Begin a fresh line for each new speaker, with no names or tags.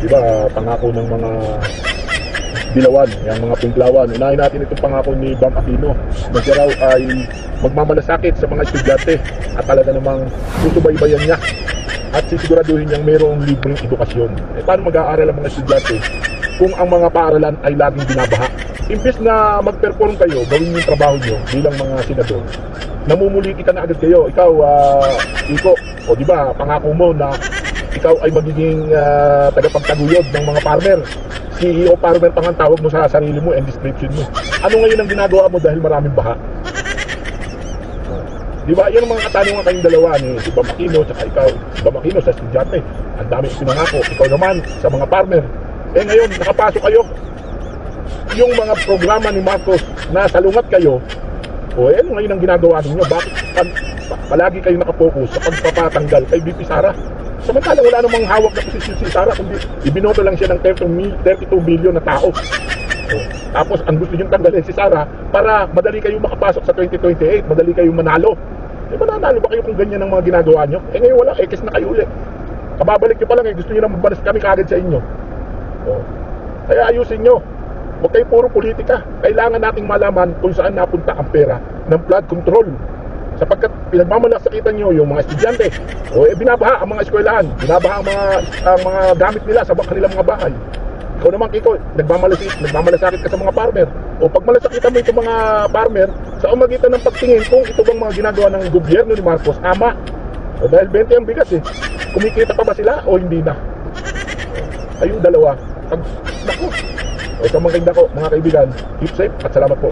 Di ba, pangako ng mga dilawan, yung mga pungklawan. Unahin natin itong pangako ni Bam Aquino na siya raw ay magmamalasakit sa mga estudyante at talaga namang susubaybayan niya at sisiguraduhin niyang mayroong libreng edukasyon. Paano mag-aaral ang mga estudyante kung ang mga paaralan ay laging binabaha? Imbes na mag-perform kayo, gawin yung trabaho niyo bilang mga senador, namumuli kita na agad kayo. Ikaw, Iko, o di ba, pangako mo na ikaw ay magiging tagapagtaguyod ng mga farmer. CEO farmer pang ang tawag mo sa sarili mo and description mo. Ano ngayon ang ginagawa mo dahil maraming baha? Di ba? Yan ang mga katanungan kayong dalawa ni si Bam Aquino at ikaw. Bam Aquino sa estudyante. Ang dami pinangako. Ikaw naman sa mga farmer. Ngayon, nakapasok kayo. Yung mga programa ni Marcos na salungat kayo, ano ngayon ang ginagawa ninyo? Bakit palagi kayo nakapokus sa pagpapatanggal kay BP Sara? Samantalang wala namang hawak na posisyon si Sara, kundi ibinoto lang siya ng 32 billion na tao. Tapos ang gusto niyong tanggalin si Sara para madali kayong makapasok sa 2028, madali kayong manalo. Mananalo ba kayo kung ganyan ang mga ginagawa nyo? Ngayon wala, ekis na kayo ulit. Kababalik nyo pa lang, gusto nyo na magbalas kami kagad sa inyo. Kaya ayusin nyo. Huwag kayo puro politika. Kailangan nating malaman kung saan napunta ang pera ng flood control. Sapagkat pinagmamalasakitan nyo yung mga estudyante, binabaha ang mga eskwelahan, binabaha ang mga gamit nila sa kanilang mga bahay. Ikaw naman, Kiko, nagmamalasakit ka sa mga farmer. Pag malasakitan mo itong mga farmer, sa umagitan ng pagtingin kung ito bang mga ginagawa ng gobyerno ni Marcos, tama. Dahil 20 ang bigas kumikita pa ba sila o hindi na? Kayong dalawa, naku. Sa mga kaibigan, keep safe at salamat po.